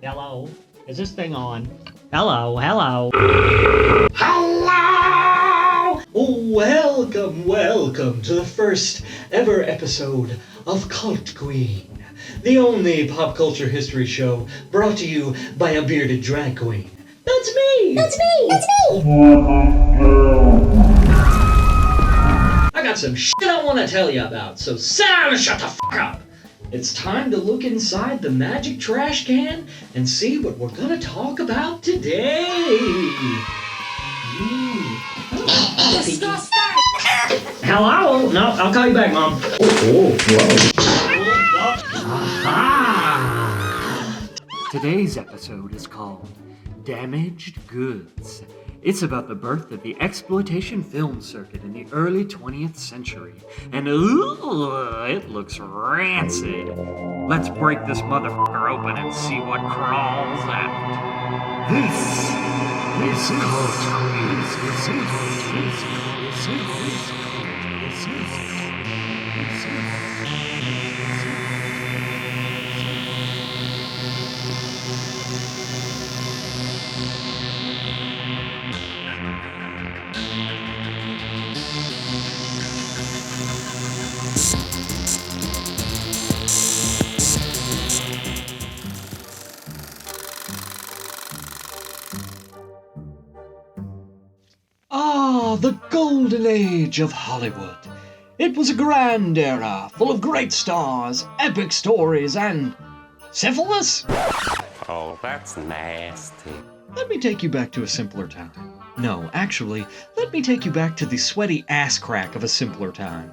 Hello? Is this thing on? Hello? Hello? Welcome to the first ever episode of Cult Queen, the only pop culture history show brought to you by a bearded drag queen. That's me! That's me! That's me! I got some shit I want to tell you about, so Sam, shut the fuck up! It's time to look inside the magic trash can and see what we're gonna talk about today. Disgusting! Hello? No, I'll call you back, Mom. Aha! Today's episode is called Damaged Goods. It's about the birth of the exploitation film circuit in the early 20th century. And it looks rancid. Let's break this motherfucker open and see what crawls out. This is Cult Queen. The golden age of Hollywood. It was a grand era, full of great stars, epic stories, and syphilis? Oh, that's nasty. Let me take you back to a simpler time. No, actually, let me take you back to the sweaty ass crack of a simpler time.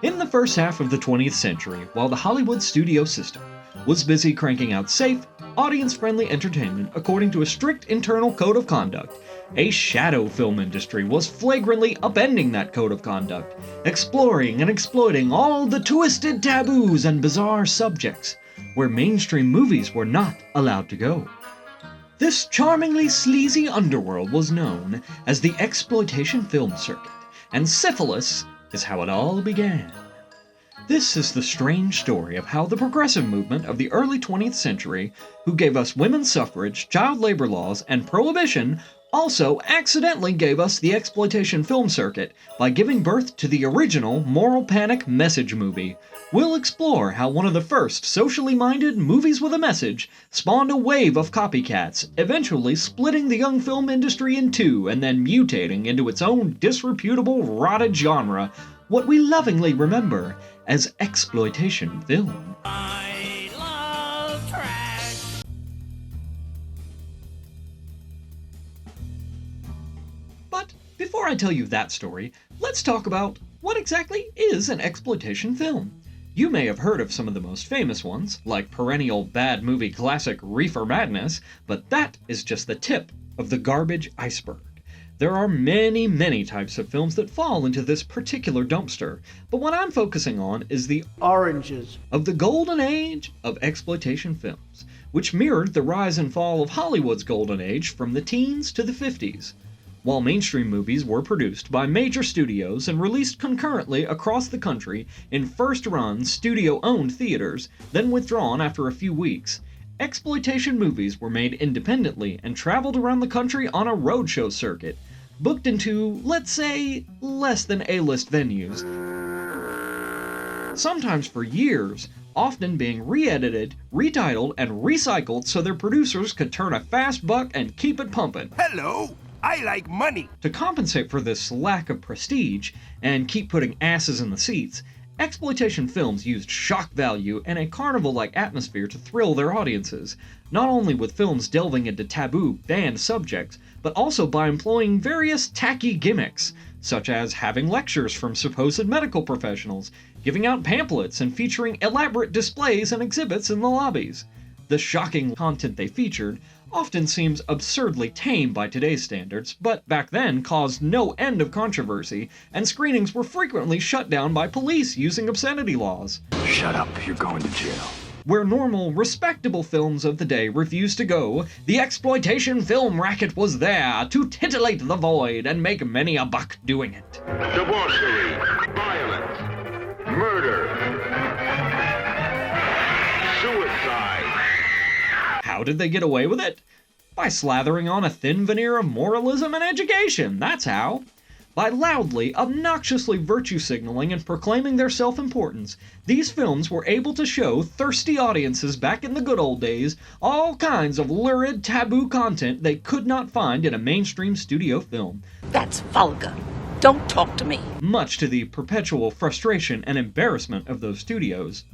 In the first half of the 20th century, while the Hollywood studio system was busy cranking out safe, audience-friendly entertainment according to a strict internal code of conduct, a shadow film industry was flagrantly upending that code of conduct, exploring and exploiting all the twisted taboos and bizarre subjects where mainstream movies were not allowed to go. This charmingly sleazy underworld was known as the exploitation film circuit, and syphilis is how it all began. This is the strange story of how the progressive movement of the early 20th century, who gave us women's suffrage, child labor laws, and prohibition, also accidentally gave us the exploitation film circuit by giving birth to the original moral panic message movie. We'll explore how one of the first socially minded movies with a message spawned a wave of copycats, eventually splitting the young film industry in two and then mutating into its own disreputable, rotted genre, what we lovingly remember as exploitation film. I love trash. But before I tell you that story, let's talk about what exactly is an exploitation film. You may have heard of some of the most famous ones, like perennial bad movie classic Reefer Madness, but that is just the tip of the garbage iceberg. There are many, many types of films that fall into this particular dumpster, but what I'm focusing on is the oranges of the golden age of exploitation films, which mirrored the rise and fall of Hollywood's golden age from the teens to the 50s. While mainstream movies were produced by major studios and released concurrently across the country in first-run, studio-owned theaters, then withdrawn after a few weeks, exploitation movies were made independently and traveled around the country on a roadshow circuit, booked into, let's say, less than A-list venues, sometimes for years, often being re-edited, retitled, and recycled so their producers could turn a fast buck and keep it pumping. Hello, I like money. To compensate for this lack of prestige and keep putting asses in the seats, exploitation films used shock value and a carnival-like atmosphere to thrill their audiences, not only with films delving into taboo, banned subjects, but also by employing various tacky gimmicks, such as having lectures from supposed medical professionals, giving out pamphlets, and featuring elaborate displays and exhibits in the lobbies. The shocking content they featured often seems absurdly tame by today's standards, but back then caused no end of controversy, and screenings were frequently shut down by police using obscenity laws. Shut up, you're going to jail. Where normal, respectable films of the day refused to go, the exploitation film racket was there to titillate the void and make many a buck doing it. Debauchery, violence, murder, suicide. How did they get away with it? By slathering on a thin veneer of moralism and education, that's how. By loudly, obnoxiously virtue signaling and proclaiming their self-importance, these films were able to show thirsty audiences back in the good old days all kinds of lurid, taboo content they could not find in a mainstream studio film. That's vulgar. Don't talk to me. Much to the perpetual frustration and embarrassment of those studios.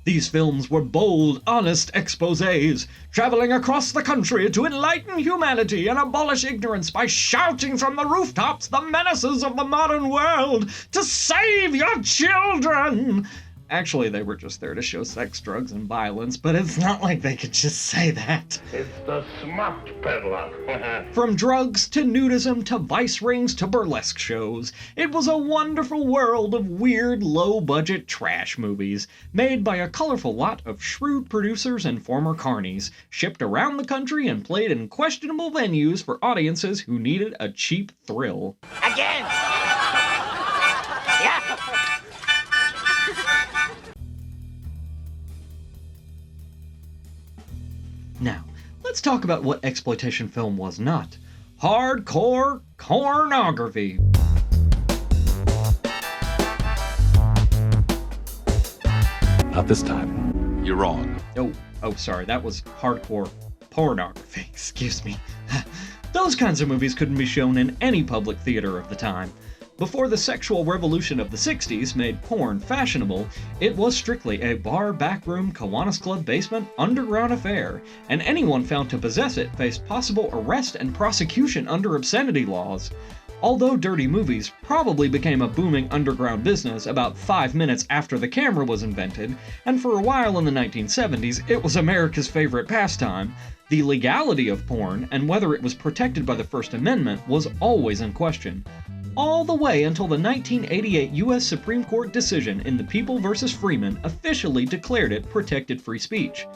These films were bold, honest exposés, traveling across the country to enlighten humanity and abolish ignorance by shouting from the rooftops the menaces of the modern world to save your children! Actually, they were just there to show sex, drugs, and violence, but it's not like they could just say that. It's the smut peddler. From drugs to nudism to vice rings to burlesque shows, it was a wonderful world of weird, low-budget trash movies, made by a colorful lot of shrewd producers and former carnies, shipped around the country and played in questionable venues for audiences who needed a cheap thrill. Again! Yeah! Now, let's talk about what exploitation film was not. Hardcore pornography. Not this time. You're wrong. Oh, sorry, that was hardcore pornography, excuse me. Those kinds of movies couldn't be shown in any public theater of the time. Before the sexual revolution of the 60s made porn fashionable, it was strictly a bar, backroom, Kiwanis Club basement, underground affair, and anyone found to possess it faced possible arrest and prosecution under obscenity laws. Although dirty movies probably became a booming underground business about 5 minutes after the camera was invented, and for a while in the 1970s it was America's favorite pastime, the legality of porn and whether it was protected by the First Amendment was always in question. All the way until the 1988 U.S. Supreme Court decision in the People v. Freeman officially declared it protected free speech.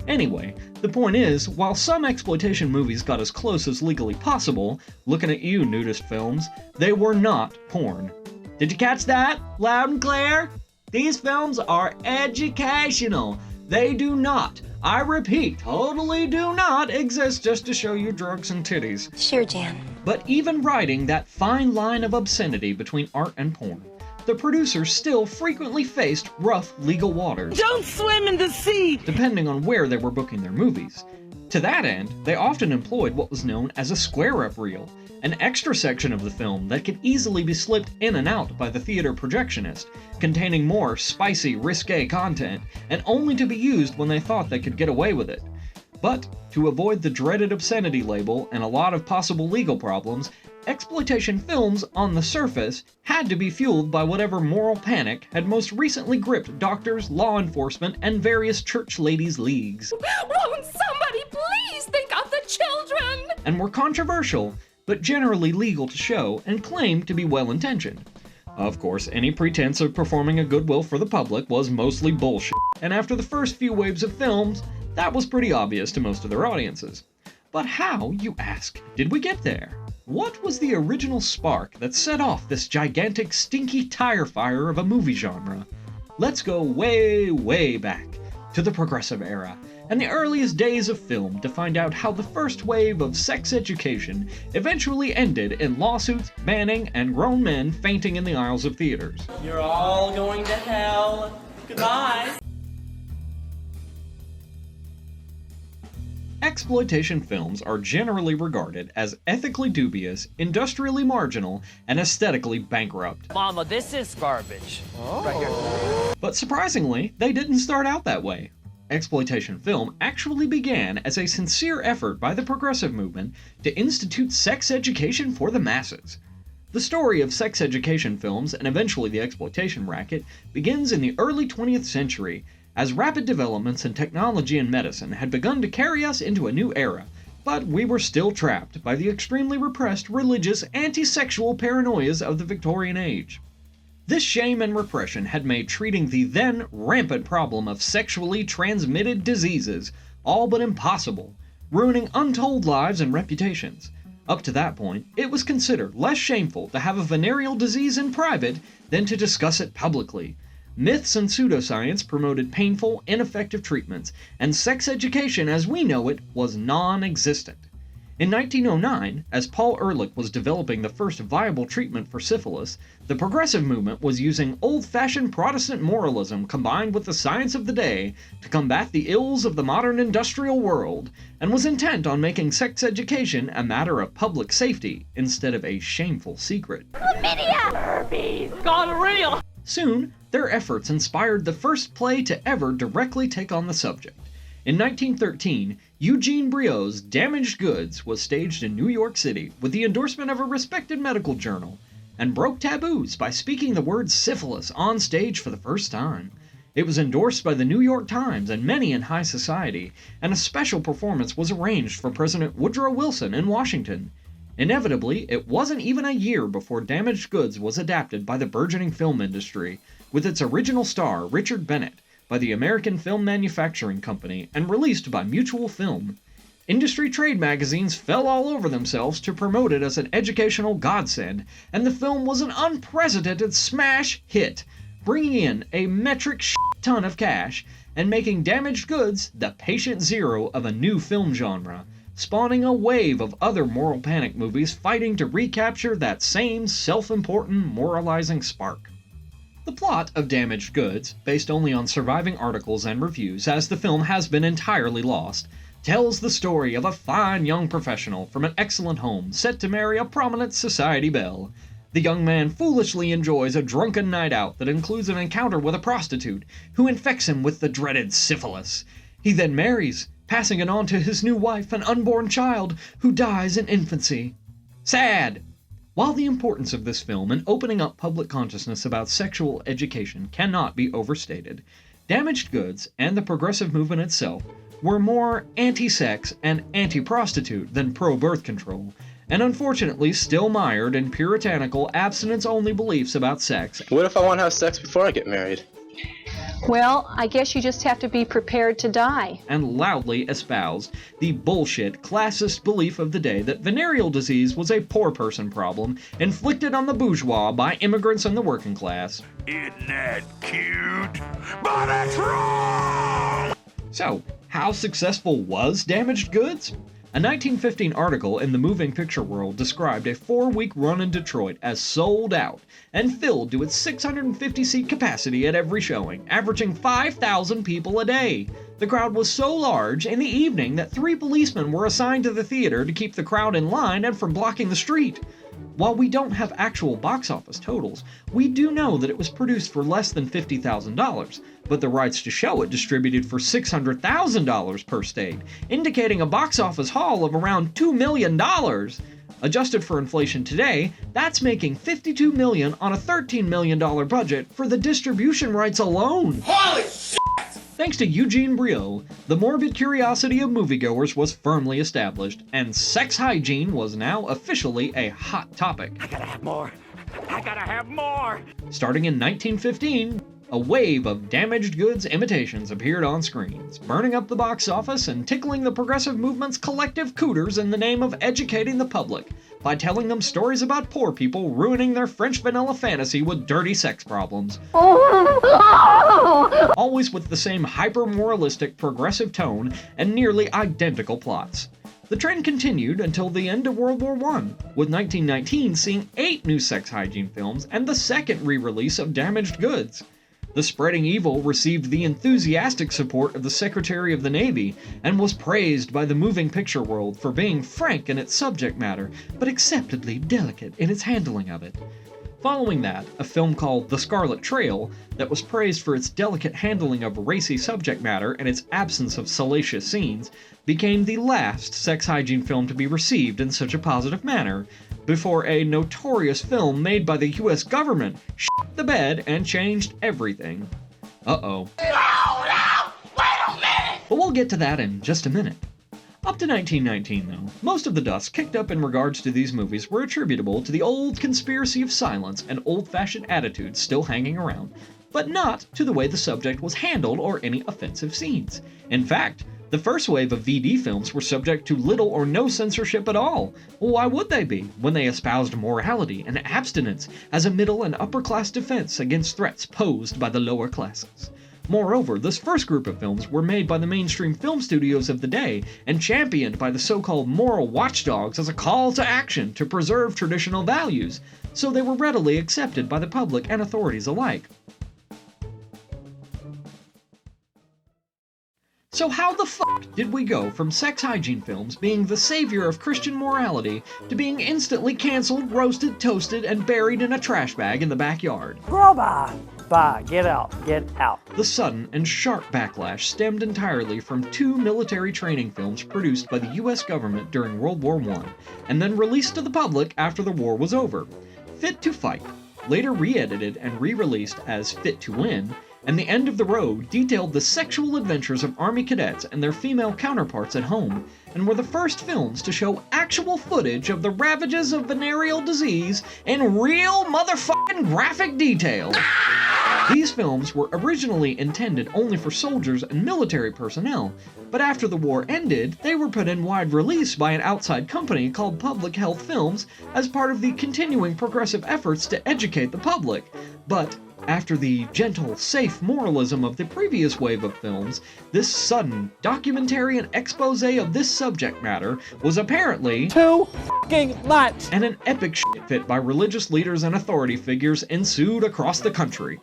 Anyway, the point is, while some exploitation movies got as close as legally possible, looking at you nudist films, they were not porn. Did you catch that? Loud and clear? These films are educational. They do not, I repeat, totally do not exist just to show you drugs and titties. Sure, Jan. But even riding that fine line of obscenity between art and porn, the producers still frequently faced rough legal waters. Don't swim in the sea! Depending on where they were booking their movies. To that end, they often employed what was known as a square-up reel, an extra section of the film that could easily be slipped in and out by the theater projectionist, containing more spicy, risque content, and only to be used when they thought they could get away with it. But, to avoid the dreaded obscenity label and a lot of possible legal problems, exploitation films, on the surface, had to be fueled by whatever moral panic had most recently gripped doctors, law enforcement, and various church ladies' leagues. Won't somebody please think of the children? And were controversial, but generally legal to show and claimed to be well-intentioned. Of course, any pretense of performing a goodwill for the public was mostly bullshit, and after the first few waves of films, that was pretty obvious to most of their audiences. But how, you ask, did we get there? What was the original spark that set off this gigantic, stinky tire fire of a movie genre? Let's go way, way back to the Progressive Era and the earliest days of film to find out how the first wave of sex education eventually ended in lawsuits, banning, and grown men fainting in the aisles of theaters. You're all going to hell. Goodbye. Exploitation films are generally regarded as ethically dubious, industrially marginal, and aesthetically bankrupt. Mama, this is garbage. But surprisingly, they didn't start out that way. Exploitation film actually began as a sincere effort by the progressive movement to institute sex education for the masses. The story of sex education films, and eventually the exploitation racket, begins in the early 20th century, as rapid developments in technology and medicine had begun to carry us into a new era, but we were still trapped by the extremely repressed religious anti-sexual paranoias of the Victorian age. This shame and repression had made treating the then rampant problem of sexually transmitted diseases all but impossible, ruining untold lives and reputations. Up to that point, it was considered less shameful to have a venereal disease in private than to discuss it publicly. Myths and pseudoscience promoted painful, ineffective treatments, and sex education as we know it was non-existent. In 1909, as Paul Ehrlich was developing the first viable treatment for syphilis, the progressive movement was using old-fashioned Protestant moralism combined with the science of the day to combat the ills of the modern industrial world, and was intent on making sex education a matter of public safety instead of a shameful secret. Gonorrhea! Soon, their efforts inspired the first play to ever directly take on the subject. In 1913, Eugene Briot's Damaged Goods was staged in New York City with the endorsement of a respected medical journal, and broke taboos by speaking the word syphilis on stage for the first time. It was endorsed by the New York Times and many in high society, and a special performance was arranged for President Woodrow Wilson in Washington. Inevitably, it wasn't even a year before Damaged Goods was adapted by the burgeoning film industry, with its original star, Richard Bennett, by the American Film Manufacturing Company and released by Mutual Film. Industry trade magazines fell all over themselves to promote it as an educational godsend, and the film was an unprecedented smash hit, bringing in a metric ton of cash and making Damaged Goods the patient zero of a new film genre, spawning a wave of other moral panic movies fighting to recapture that same self-important moralizing spark. The plot of Damaged Goods, based only on surviving articles and reviews as the film has been entirely lost, tells the story of a fine young professional from an excellent home set to marry a prominent society belle. The young man foolishly enjoys a drunken night out that includes an encounter with a prostitute who infects him with the dreaded syphilis. He then marries, passing it on to his new wife, an unborn child who dies in infancy. Sad! While the importance of this film in opening up public consciousness about sexual education cannot be overstated, Damaged Goods and the progressive movement itself were more anti-sex and anti-prostitute than pro-birth control, and unfortunately still mired in puritanical abstinence-only beliefs about sex. What if I want to have sex before I get married? Well, I guess you just have to be prepared to die. And loudly espoused the bullshit classist belief of the day that venereal disease was a poor person problem inflicted on the bourgeois by immigrants and the working class. Isn't that cute? But it's wrong! So, how successful was Damaged Goods? A 1915 article in the Moving Picture World described a 4-week run in Detroit as sold out and filled to its 650-seat capacity at every showing, averaging 5,000 people a day. The crowd was so large in the evening that 3 policemen were assigned to the theater to keep the crowd in line and from blocking the street. While we don't have actual box office totals, we do know that it was produced for less than $50,000, but the rights to show it distributed for $600,000 per state, indicating a box office haul of around $2 million. Adjusted for inflation today, that's making $52 million on a $13 million budget for the distribution rights alone. Holy shit! Thanks to Eugene Briot, the morbid curiosity of moviegoers was firmly established, and sex hygiene was now officially a hot topic. I gotta have more. I gotta have more. Starting in 1915, a wave of Damaged Goods imitations appeared on screens, burning up the box office and tickling the progressive movement's collective cooters in the name of educating the public by telling them stories about poor people ruining their French vanilla fantasy with dirty sex problems. Always with the same hyper-moralistic progressive tone and nearly identical plots. The trend continued until the end of World War I, with 1919 seeing 8 new sex hygiene films and the second re-release of Damaged Goods. The Spreading Evil received the enthusiastic support of the Secretary of the Navy and was praised by the moving picture world for being frank in its subject matter, but acceptably delicate in its handling of it. Following that, a film called The Scarlet Trail, that was praised for its delicate handling of racy subject matter and its absence of salacious scenes, became the last sex hygiene film to be received in such a positive manner, before a notorious film made by the US government shit the bed and changed everything. Uh-oh. No! Wait a minute! But we'll get to that in just a minute. Up to 1919, though, most of the dust kicked up in regards to these movies were attributable to the old conspiracy of silence and old-fashioned attitudes still hanging around, but not to the way the subject was handled or any offensive scenes. In fact, The first wave of VD films were subject to little or no censorship at all. Well, why would they be, when they espoused morality and abstinence as a middle and upper class defense against threats posed by the lower classes? Moreover, this first group of films were made by the mainstream film studios of the day and championed by the so-called moral watchdogs as a call to action to preserve traditional values, so they were readily accepted by the public and authorities alike. So how the fuck did we go from sex hygiene films being the savior of Christian morality to being instantly cancelled, roasted, toasted, and buried in a trash bag in the backyard? Girl, bye. Bye. Get out. Get out. The sudden and sharp backlash stemmed entirely from two military training films produced by the US government during World War I, and then released to the public after the war was over. Fit to Fight, later re-edited and re-released as Fit to Win, and The End of the Road detailed the sexual adventures of Army cadets and their female counterparts at home, and were the first films to show actual footage of the ravages of venereal disease in real motherfucking graphic detail. These films were originally intended only for soldiers and military personnel, but after the war ended, they were put in wide release by an outside company called Public Health Films as part of the continuing progressive efforts to educate the public. But after the gentle, safe moralism of the previous wave of films, this sudden documentary and expose of this subject matter was apparently Too fucking much. And an epic shit fit by religious leaders and authority figures ensued across the country.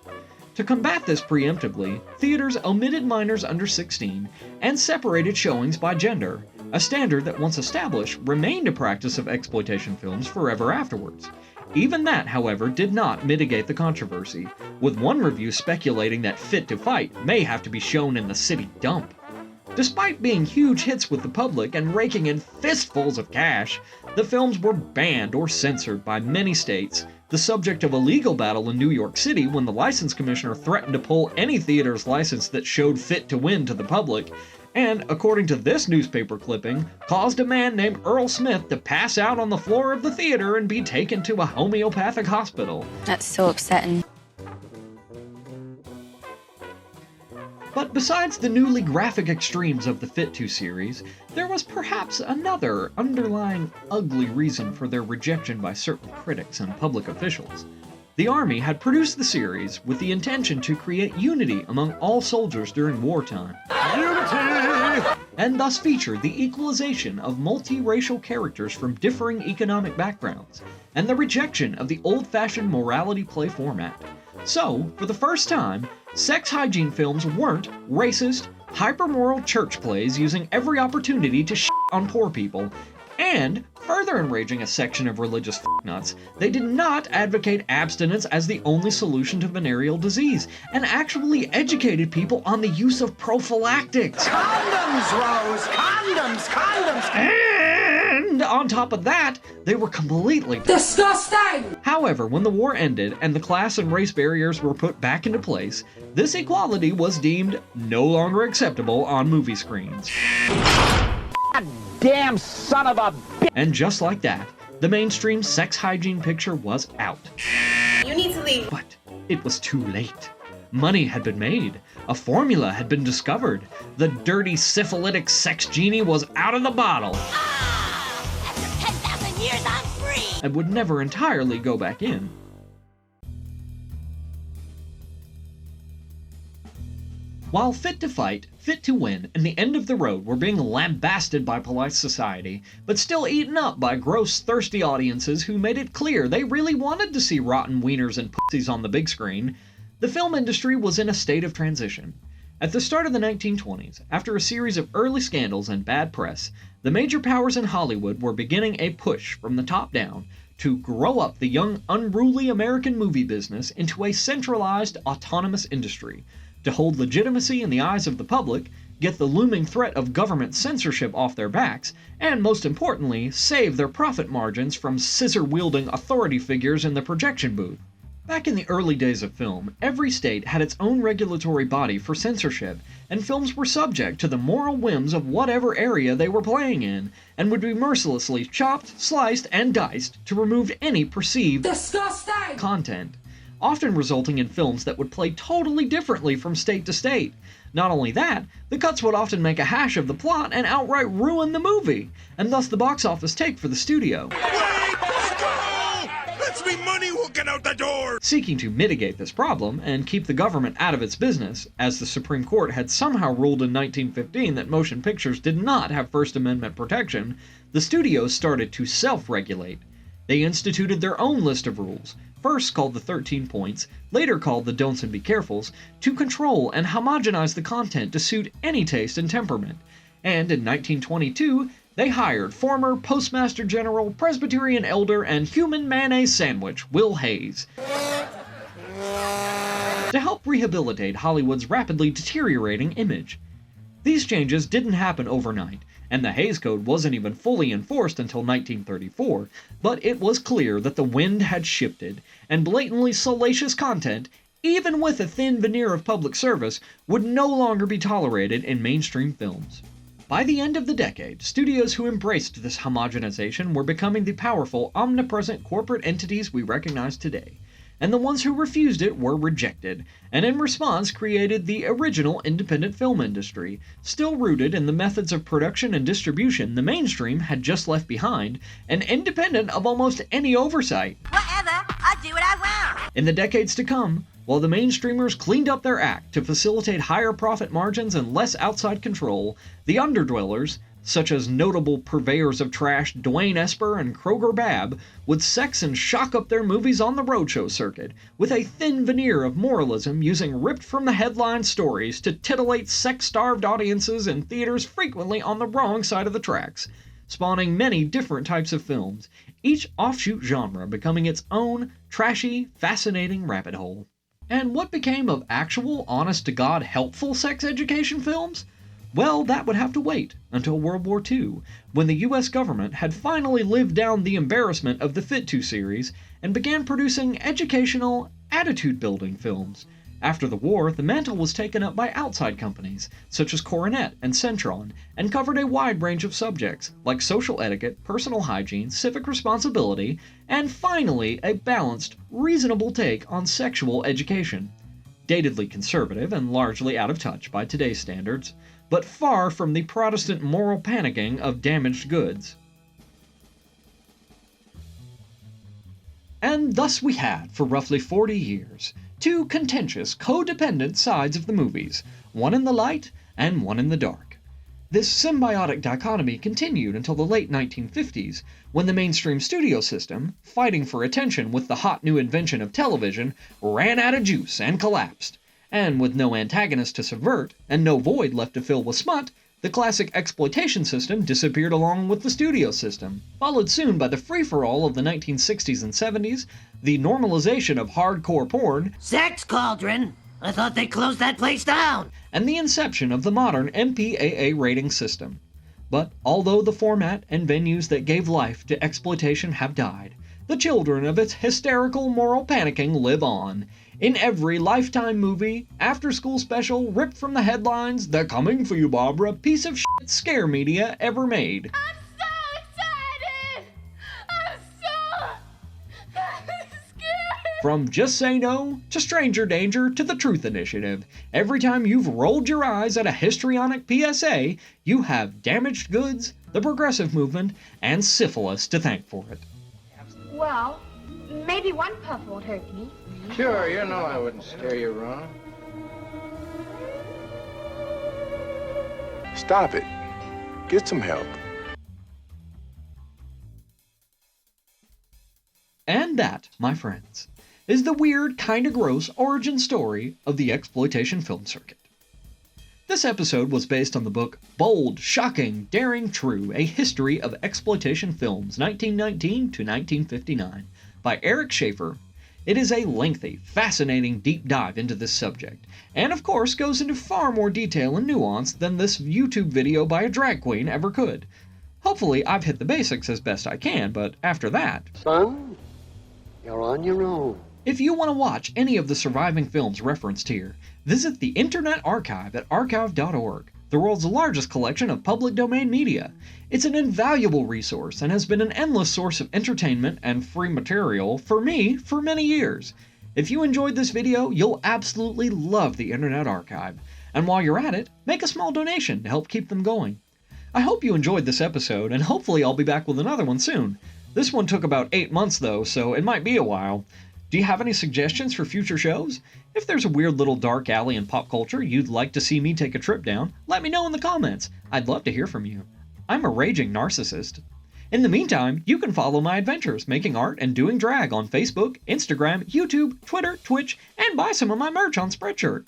To combat this preemptively, theaters omitted minors under 16 and separated showings by gender, a standard that once established remained a practice of exploitation films forever afterwards. Even that, however, did not mitigate the controversy, with one review speculating that Fit to Fight may have to be shown in the city dump. Despite being huge hits with the public and raking in fistfuls of cash, the films were banned or censored by many states, the subject of a legal battle in New York City when the license commissioner threatened to pull any theater's license that showed Fit to Win to the public, and, according to this newspaper clipping, caused a man named Earl Smith to pass out on the floor of the theater and be taken to a homeopathic hospital. That's so upsetting. But besides the newly graphic extremes of the Fit To series, there was perhaps another underlying ugly reason for their rejection by certain critics and public officials. The Army had produced the series with the intention to create unity among all soldiers during wartime. Unity! And thus feature the equalization of multiracial characters from differing economic backgrounds, and the rejection of the old-fashioned morality play format. So, for the first time, sex hygiene films weren't racist, hypermoral church plays using every opportunity to shit on poor people, and, further enraging a section of religious f***nuts, they did not advocate abstinence as the only solution to venereal disease, and actually educated people on the use of prophylactics. Condoms, Rose! Condoms! Condoms! And on top of that, they were completely Disgusting! However, when the war ended and the class and race barriers were put back into place, this equality was deemed no longer acceptable on movie screens. Damn son of a bitch! And just like that, the mainstream sex hygiene picture was out. You need to leave. But it was too late. Money had been made. A formula had been discovered. The dirty syphilitic sex genie was out of the bottle. After 10,000 years, I'm free! And would never entirely go back in. While Fit to Fight, Fit to Win, and The End of the Road were being lambasted by polite society, but still eaten up by gross, thirsty audiences who made it clear they really wanted to see rotten wieners and pussies on the big screen, the film industry was in a state of transition. At the start of the 1920s, after a series of early scandals and bad press, the major powers in Hollywood were beginning a push from the top down to grow up the young, unruly American movie business into a centralized, autonomous industry, to hold legitimacy in the eyes of the public, get the looming threat of government censorship off their backs, and most importantly, save their profit margins from scissor-wielding authority figures in the projection booth. Back in the early days of film, every state had its own regulatory body for censorship, and films were subject to the moral whims of whatever area they were playing in, and would be mercilessly chopped, sliced, and diced to remove any perceived Disgusting! content. often resulting in films that would play totally differently from state to state. Not only that, the cuts would often make a hash of the plot and outright ruin the movie, and thus the box office take for the studio. That's me money walking out the door! Seeking to mitigate this problem and keep the government out of its business, as the Supreme Court had somehow ruled in 1915 that motion pictures did not have First Amendment protection, the studios started to self-regulate. They instituted their own list of rules, first called the 13 Points, later called the Don'ts and Be Carefuls, to control and homogenize the content to suit any taste and temperament. And in 1922, they hired former Postmaster General, Presbyterian Elder, and Human Mayonnaise Sandwich, Will Hayes, to help rehabilitate Hollywood's rapidly deteriorating image. These changes didn't happen overnight, and the Hays Code wasn't even fully enforced until 1934, but it was clear that the wind had shifted, and blatantly salacious content, even with a thin veneer of public service, would no longer be tolerated in mainstream films. By the end of the decade, studios who embraced this homogenization were becoming the powerful, omnipresent corporate entities we recognize today, and the ones who refused it were rejected, and in response created the original independent film industry, still rooted in the methods of production and distribution the mainstream had just left behind, and independent of almost any oversight. Whatever, I do what I want. In the decades to come, while the mainstreamers cleaned up their act to facilitate higher profit margins and less outside control, the underdwellers, such as notable purveyors of trash Dwayne Esper and Kroger Babb, would sex and shock up their movies on the roadshow circuit, with a thin veneer of moralism using ripped from the headline stories to titillate sex-starved audiences in theaters frequently on the wrong side of the tracks, spawning many different types of films, each offshoot genre becoming its own trashy, fascinating rabbit hole. And what became of actual, honest-to-God, helpful sex education films? Well, that would have to wait until World War II, when the US government had finally lived down the embarrassment of the Fit To series and began producing educational, attitude-building films. After the war, the mantle was taken up by outside companies, such as Coronet and Centron, and covered a wide range of subjects, like social etiquette, personal hygiene, civic responsibility, and finally, a balanced, reasonable take on sexual education. Datedly conservative and largely out of touch by today's standards, but far from the Protestant moral panicking of Damaged Goods. And thus we had, for roughly 40 years, two contentious, codependent sides of the movies, one in the light and one in the dark. This symbiotic dichotomy continued until the late 1950s, when the mainstream studio system, fighting for attention with the hot new invention of television, ran out of juice and collapsed. And with no antagonist to subvert, and no void left to fill with smut, the classic exploitation system disappeared along with the studio system, followed soon by the free-for-all of the 1960s and 70s, the normalization of hardcore porn, Sex cauldron? I thought they closed that place down. and the inception of the modern MPAA rating system. But although the format and venues that gave life to exploitation have died, the children of its hysterical moral panicking live on. In every Lifetime movie, after-school special, ripped from the headlines, "They're coming for you, Barbara," piece of shit scare media ever made. I'm so excited! I'm so scared! From Just Say No, to Stranger Danger, to the Truth Initiative, every time you've rolled your eyes at a histrionic PSA, you have Damaged Goods, the Progressive Movement, and syphilis to thank for it. Well, maybe one puff won't hurt me. Sure, you know I wouldn't steer you wrong. Stop it. Get some help. And that, my friends, is the weird, kinda gross origin story of the exploitation film circuit. This episode was based on the book Bold, Shocking, Daring, True, A History of Exploitation Films 1919 to 1959 by Eric Schaefer. It is a lengthy, fascinating deep dive into this subject, and of course goes into far more detail and nuance than this YouTube video by a drag queen ever could. Hopefully I've hit the basics as best I can, but after that... Son, you're on your own. If you want to watch any of the surviving films referenced here, visit the Internet Archive at archive.org, the world's largest collection of public domain media. It's an invaluable resource and has been an endless source of entertainment and free material for me for many years. If you enjoyed this video, you'll absolutely love the Internet Archive. And while you're at it, make a small donation to help keep them going. I hope you enjoyed this episode, and hopefully I'll be back with another one soon. This one took about 8 months though, so it might be a while. Do you have any suggestions for future shows? If there's a weird little dark alley in pop culture you'd like to see me take a trip down, let me know in the comments. I'd love to hear from you. I'm a raging narcissist. In the meantime, you can follow my adventures making art and doing drag on Facebook, Instagram, YouTube, Twitter, Twitch, and buy some of my merch on Spreadshirt.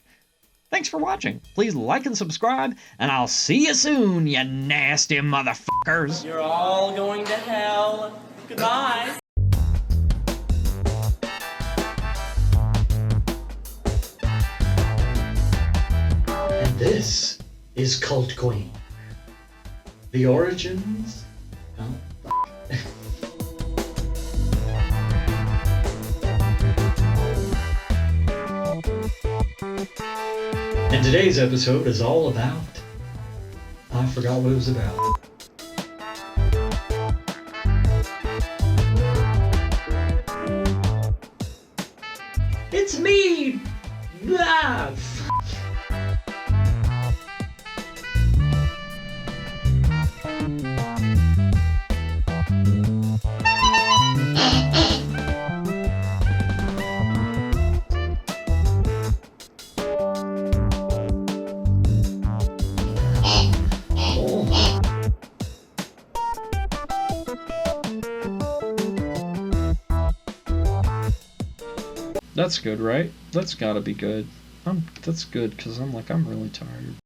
Thanks for watching. Please like and subscribe, and I'll see you soon, you nasty motherfuckers. You're all going to hell. Goodbye. And this is Cult Queen. The origins... Oh, fuck. And today's episode is all about... I forgot what it was about. It's me! Ah, That's good, right? That's gotta be good. That's good, because I'm really tired.